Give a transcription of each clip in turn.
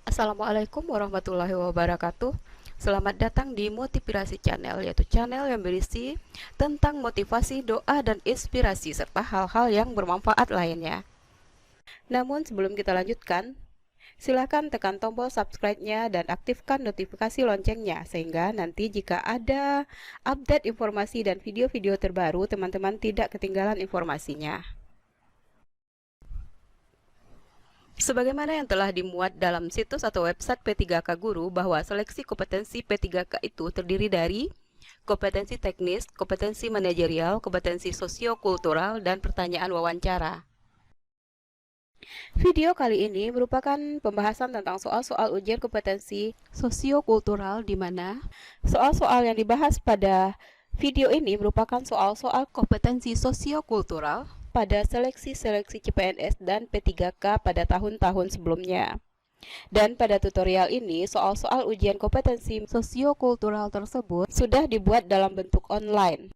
Assalamualaikum warahmatullahi wabarakatuh. Selamat datang di Motivasi Channel, yaitu channel yang berisi tentang motivasi, doa, dan inspirasi serta hal-hal yang bermanfaat lainnya. Namun sebelum kita lanjutkan, silakan tekan tombol subscribe-nya dan aktifkan notifikasi loncengnya sehingga nanti jika ada update informasi dan video-video terbaru, teman-teman tidak ketinggalan informasinya. Sebagaimana yang telah dimuat dalam situs atau website P3K Guru bahwa seleksi kompetensi P3K itu terdiri dari kompetensi teknis, kompetensi manajerial, kompetensi sosiokultural, dan pertanyaan wawancara. Video kali ini merupakan pembahasan tentang soal-soal ujian kompetensi sosiokultural di mana soal-soal yang dibahas pada video ini merupakan soal-soal kompetensi sosiokultural pada seleksi-seleksi CPNS dan P3K pada tahun-tahun sebelumnya. Dan pada tutorial ini, soal-soal ujian kompetensi sosiokultural tersebut sudah dibuat dalam bentuk online,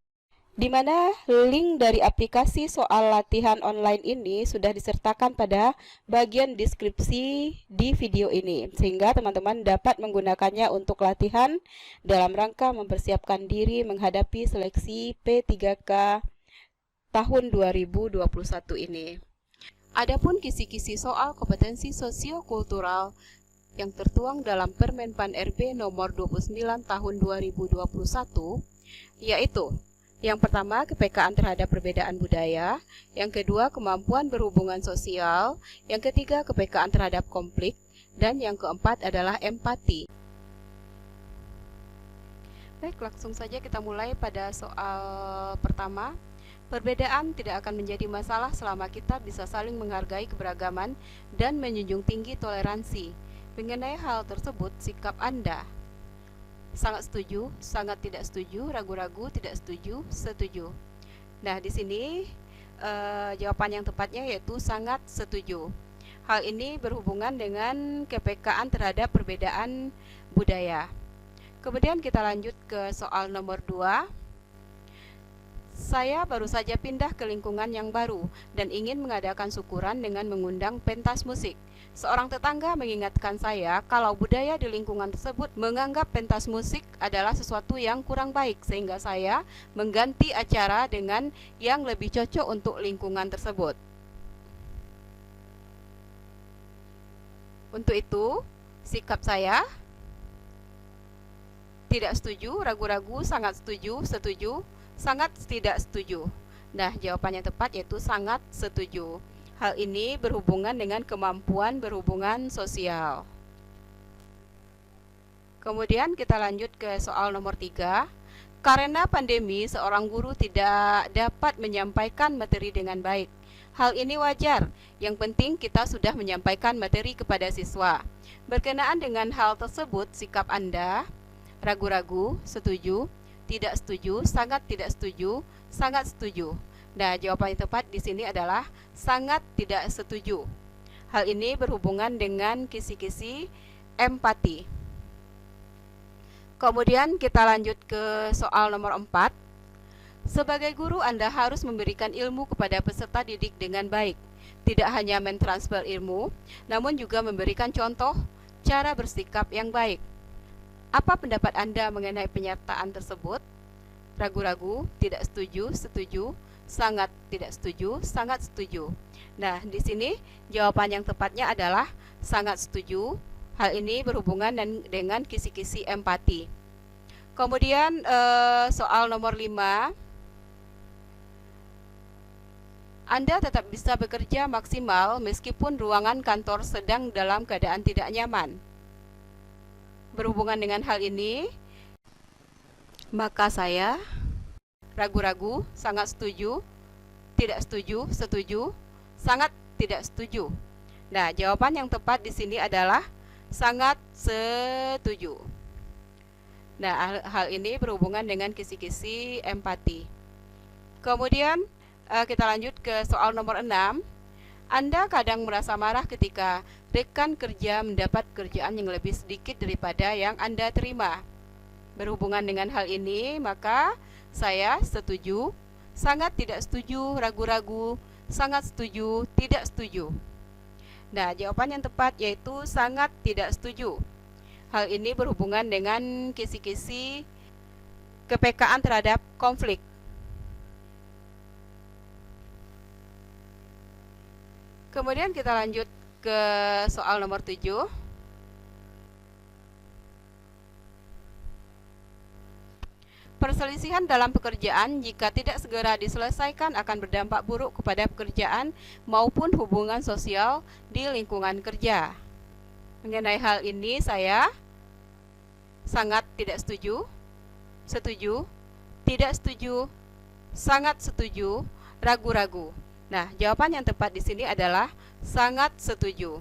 di mana link dari aplikasi soal latihan online ini sudah disertakan pada bagian deskripsi di video ini, sehingga teman-teman dapat menggunakannya untuk latihan dalam rangka mempersiapkan diri menghadapi seleksi P3K tahun 2021 ini. Adapun kisi-kisi soal kompetensi sosiokultural yang tertuang dalam Permenpan RB nomor 29 tahun 2021 yaitu yang pertama, kepekaan terhadap perbedaan budaya, yang kedua, kemampuan berhubungan sosial, yang ketiga, kepekaan terhadap konflik, dan yang keempat adalah empati. Baik, langsung saja kita mulai pada soal pertama. Perbedaan tidak akan menjadi masalah selama kita bisa saling menghargai keberagaman dan menjunjung tinggi toleransi. Mengenai hal tersebut, sikap Anda sangat setuju, sangat tidak setuju, ragu-ragu, tidak setuju, setuju. Nah, di sini jawaban yang tepatnya yaitu sangat setuju. Hal ini berhubungan dengan kepekaan terhadap perbedaan budaya. Kemudian kita lanjut ke soal nomor 2. Saya baru saja pindah ke lingkungan yang baru dan ingin mengadakan syukuran dengan mengundang pentas musik. Seorang tetangga mengingatkan saya kalau budaya di lingkungan tersebut menganggap pentas musik adalah sesuatu yang kurang baik, sehingga saya mengganti acara dengan yang lebih cocok untuk lingkungan tersebut. Untuk itu, sikap saya tidak setuju, ragu-ragu, sangat setuju, setuju, sangat tidak setuju. Nah, jawabannya tepat yaitu sangat setuju. Hal ini berhubungan dengan kemampuan berhubungan sosial. Kemudian kita lanjut ke soal nomor 3. Karena pandemi, seorang guru tidak dapat menyampaikan materi dengan baik. Hal ini wajar, yang penting kita sudah menyampaikan materi kepada siswa. Berkenaan dengan hal tersebut, sikap Anda ragu-ragu, setuju, tidak setuju, sangat tidak setuju, sangat setuju. Nah, jawaban yang tepat di sini adalah sangat tidak setuju. Hal ini berhubungan dengan kisi-kisi empati. Kemudian kita lanjut ke soal nomor 4. Sebagai guru, Anda harus memberikan ilmu kepada peserta didik dengan baik. Tidak hanya mentransfer ilmu, namun juga memberikan contoh cara bersikap yang baik. Apa pendapat Anda mengenai penyertaan tersebut? Ragu-ragu, tidak setuju, setuju, sangat tidak setuju, sangat setuju. Nah, di sini jawaban yang tepatnya adalah sangat setuju. Hal ini berhubungan dengan kisi-kisi empati. Kemudian soal nomor 5. Anda tetap bisa bekerja maksimal meskipun ruangan kantor sedang dalam keadaan tidak nyaman. Berhubungan dengan hal ini, maka saya ragu-ragu, sangat setuju, tidak setuju, setuju, sangat tidak setuju. Nah, jawaban yang tepat di sini adalah sangat setuju. Nah, hal ini berhubungan dengan kisi-kisi empati. Kemudian kita lanjut ke soal nomor 6. Anda kadang merasa marah ketika rekan kerja mendapat kerjaan yang lebih sedikit daripada yang Anda terima. Berhubungan dengan hal ini, maka saya setuju, sangat tidak setuju, ragu-ragu, sangat setuju, tidak setuju. Nah, jawaban yang tepat yaitu sangat tidak setuju. Hal ini berhubungan dengan kisi-kisi kepekaan terhadap konflik. Kemudian kita lanjut ke soal nomor 7. Perselisihan dalam pekerjaan jika tidak segera diselesaikan akan berdampak buruk kepada pekerjaan maupun hubungan sosial di lingkungan kerja. Mengenai hal ini saya sangat tidak setuju, setuju, tidak setuju, sangat setuju, ragu-ragu. Nah, jawaban yang tepat di sini adalah sangat setuju.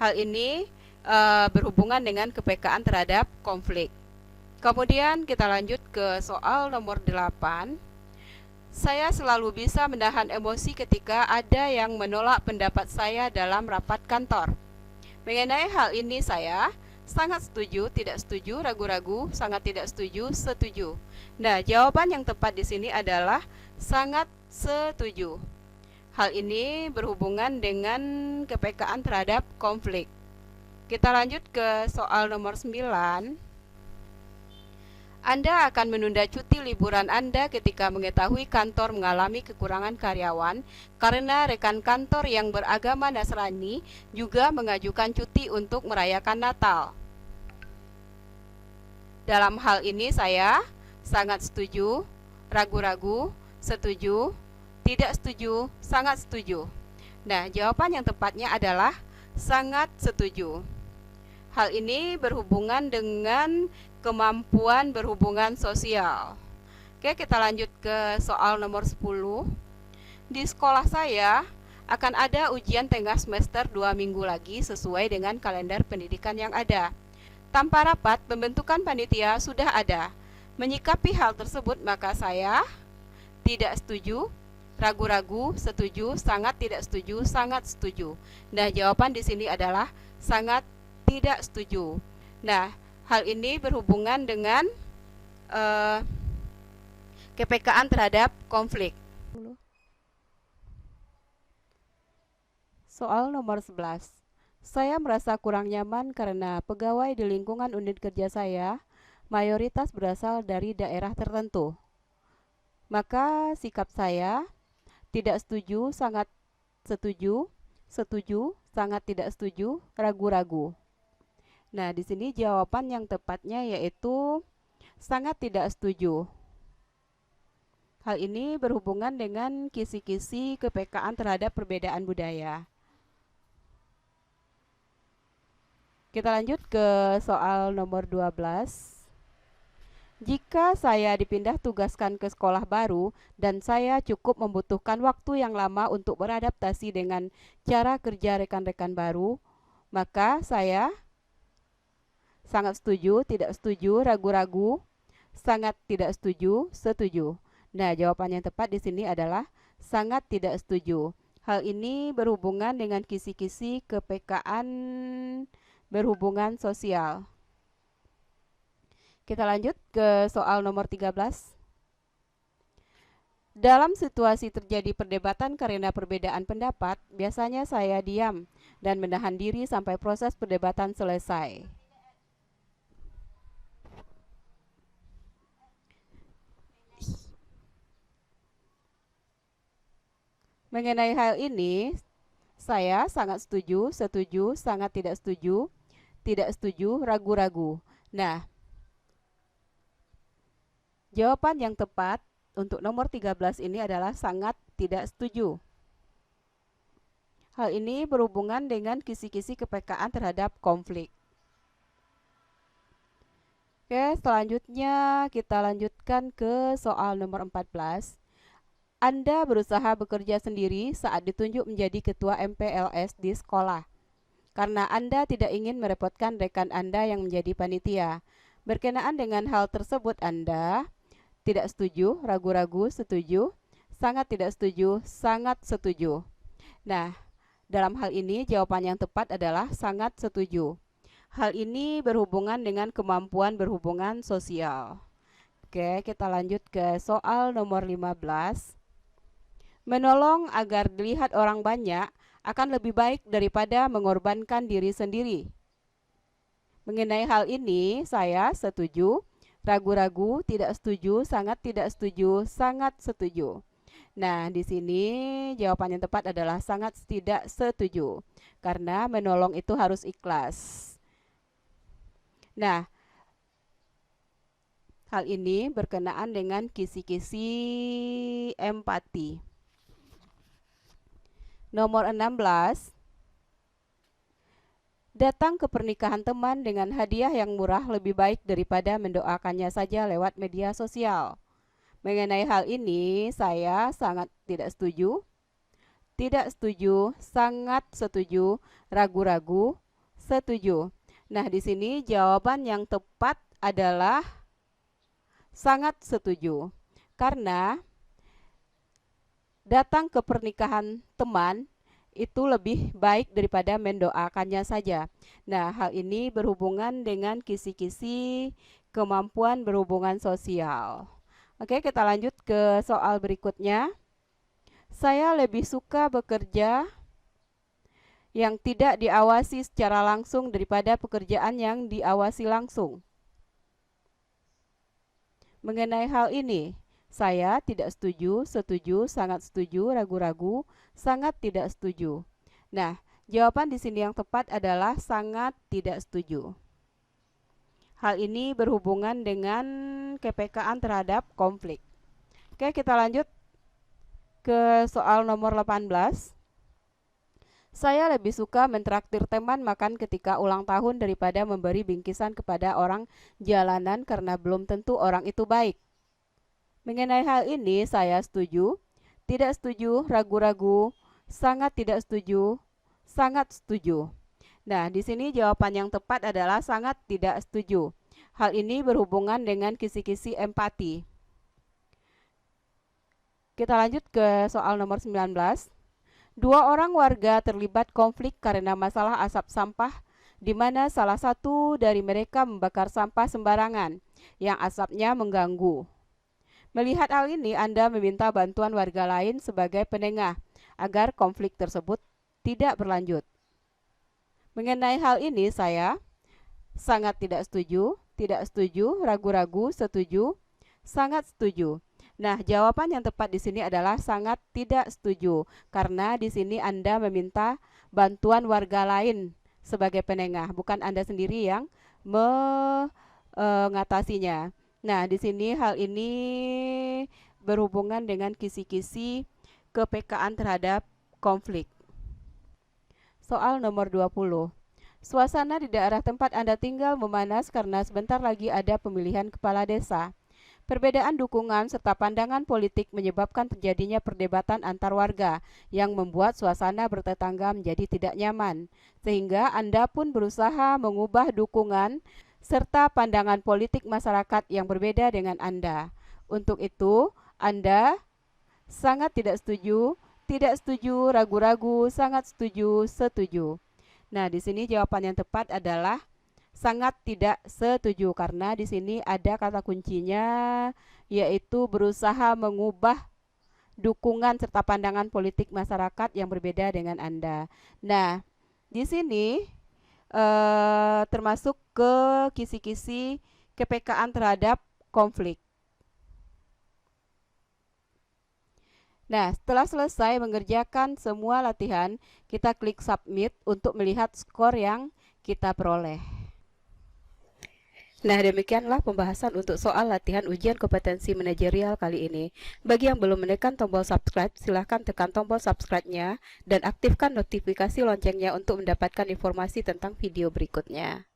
Hal ini berhubungan dengan kepekaan terhadap konflik. Kemudian kita lanjut ke soal nomor 8. Saya selalu bisa menahan emosi ketika ada yang menolak pendapat saya dalam rapat kantor. Mengenai hal ini saya sangat setuju, tidak setuju, ragu-ragu, sangat tidak setuju, setuju. Nah, jawaban yang tepat di sini adalah sangat setuju. Hal ini berhubungan dengan kepekaan terhadap konflik. Kita lanjut ke soal nomor 9. Anda akan menunda cuti liburan Anda ketika mengetahui kantor mengalami kekurangan karyawan karena rekan kantor yang beragama Nasrani juga mengajukan cuti untuk merayakan Natal. Dalam hal ini saya sangat setuju, ragu-ragu, setuju, tidak setuju, sangat setuju. Nah, jawaban yang tepatnya adalah sangat setuju. Hal ini berhubungan dengan kemampuan berhubungan sosial. Oke, kita lanjut ke soal nomor 10. Di sekolah saya akan ada ujian tengah semester 2 minggu lagi sesuai dengan kalender pendidikan yang ada. Tanpa rapat, pembentukan panitia sudah ada. Menyikapi hal tersebut, maka saya tidak setuju, ragu-ragu, setuju, sangat tidak setuju, sangat setuju. Nah, jawaban di sini adalah sangat tidak setuju. Nah, hal ini berhubungan dengan kepekaan terhadap konflik. Soal nomor 11. Saya merasa kurang nyaman karena pegawai di lingkungan unit kerja saya mayoritas berasal dari daerah tertentu. Maka sikap saya tidak setuju, sangat setuju, setuju, sangat tidak setuju, ragu-ragu. Nah, di sini jawaban yang tepatnya yaitu sangat tidak setuju. Hal ini berhubungan dengan kisi-kisi kepekaan terhadap perbedaan budaya. Kita lanjut ke soal nomor 12. Jika saya dipindah tugaskan ke sekolah baru dan saya cukup membutuhkan waktu yang lama untuk beradaptasi dengan cara kerja rekan-rekan baru, maka saya sangat setuju, tidak setuju, ragu-ragu, sangat tidak setuju, setuju. Nah, jawaban yang tepat di sini adalah sangat tidak setuju. Hal ini berhubungan dengan kisi-kisi kepekaan berhubungan sosial. Kita lanjut ke soal nomor 13. Dalam situasi terjadi perdebatan karena perbedaan pendapat, biasanya saya diam dan menahan diri sampai proses perdebatan selesai. Mengenai hal ini, saya sangat setuju, setuju, sangat tidak setuju, ragu-ragu. Nah, jawaban yang tepat untuk nomor 13 ini adalah sangat tidak setuju. Hal ini berhubungan dengan kisi-kisi kepekaan terhadap konflik. Oke, selanjutnya kita lanjutkan ke soal nomor 14. Anda berusaha bekerja sendiri saat ditunjuk menjadi ketua MPLS di sekolah, karena Anda tidak ingin merepotkan rekan Anda yang menjadi panitia. Berkenaan dengan hal tersebut, Anda tidak setuju, ragu-ragu, setuju, sangat tidak setuju, sangat setuju. Nah, dalam hal ini jawaban yang tepat adalah sangat setuju. Hal ini berhubungan dengan kemampuan berhubungan sosial. Oke, kita lanjut ke soal nomor 15. Menolong agar dilihat orang banyak akan lebih baik daripada mengorbankan diri sendiri. Mengenai hal ini, saya setuju, ragu-ragu, tidak setuju, sangat tidak setuju, sangat setuju. Nah, di sini jawaban yang tepat adalah sangat tidak setuju, karena menolong itu harus ikhlas. Nah, hal ini berkenaan dengan kisi-kisi empati. Nomor 16. Datang ke pernikahan teman dengan hadiah yang murah lebih baik daripada mendoakannya saja lewat media sosial. Mengenai hal ini, saya sangat tidak setuju, sangat setuju, ragu-ragu, setuju. Nah, di sini jawaban yang tepat adalah sangat setuju. Karena datang ke pernikahan teman itu lebih baik daripada mendoakannya saja. Nah, hal ini berhubungan dengan kisi-kisi kemampuan berhubungan sosial. Oke, kita lanjut ke soal berikutnya. Saya lebih suka bekerja yang tidak diawasi secara langsung daripada pekerjaan yang diawasi langsung. Mengenai hal ini, saya tidak setuju, setuju, sangat setuju, ragu-ragu, sangat tidak setuju. Nah, jawaban di sini yang tepat adalah sangat tidak setuju. Hal ini berhubungan dengan kepekaan terhadap konflik. Oke, kita lanjut ke soal nomor 18. Saya lebih suka mentraktir teman makan ketika ulang tahun daripada memberi bingkisan kepada orang jalanan karena belum tentu orang itu baik. Mengenai hal ini, saya setuju, tidak setuju, ragu-ragu, sangat tidak setuju, sangat setuju. Nah, di sini jawaban yang tepat adalah sangat tidak setuju. Hal ini berhubungan dengan kisi-kisi empati. Kita lanjut ke soal nomor 19. Dua orang warga terlibat konflik karena masalah asap sampah, di mana salah satu dari mereka membakar sampah sembarangan, yang asapnya mengganggu. Melihat hal ini, Anda meminta bantuan warga lain sebagai penengah agar konflik tersebut tidak berlanjut. Mengenai hal ini, saya sangat tidak setuju, ragu-ragu, setuju, sangat setuju. Nah, jawaban yang tepat di sini adalah sangat tidak setuju, karena di sini Anda meminta bantuan warga lain sebagai penengah, bukan Anda sendiri yang mengatasinya. Nah, di sini hal ini berhubungan dengan kisi-kisi kepekaan terhadap konflik. Soal nomor 20. Suasana di daerah tempat Anda tinggal memanas karena sebentar lagi ada pemilihan kepala desa. Perbedaan dukungan serta pandangan politik menyebabkan terjadinya perdebatan antar warga yang membuat suasana bertetangga menjadi tidak nyaman, sehingga Anda pun berusaha mengubah dukungan serta pandangan politik masyarakat yang berbeda dengan Anda. Untuk itu, Anda sangat tidak setuju, ragu-ragu, sangat setuju, setuju. Nah, di sini jawaban yang tepat adalah sangat tidak setuju, karena di sini ada kata kuncinya, yaitu berusaha mengubah dukungan serta pandangan politik masyarakat yang berbeda dengan Anda. Nah, di sini termasuk ke kisi-kisi kepekaan terhadap konflik. Nah, setelah selesai mengerjakan semua latihan, kita klik submit untuk melihat skor yang kita peroleh. Nah, demikianlah pembahasan untuk soal latihan ujian kompetensi manajerial kali ini. Bagi yang belum menekan tombol subscribe, silahkan tekan tombol subscribe-nya dan aktifkan notifikasi loncengnya untuk mendapatkan informasi tentang video berikutnya.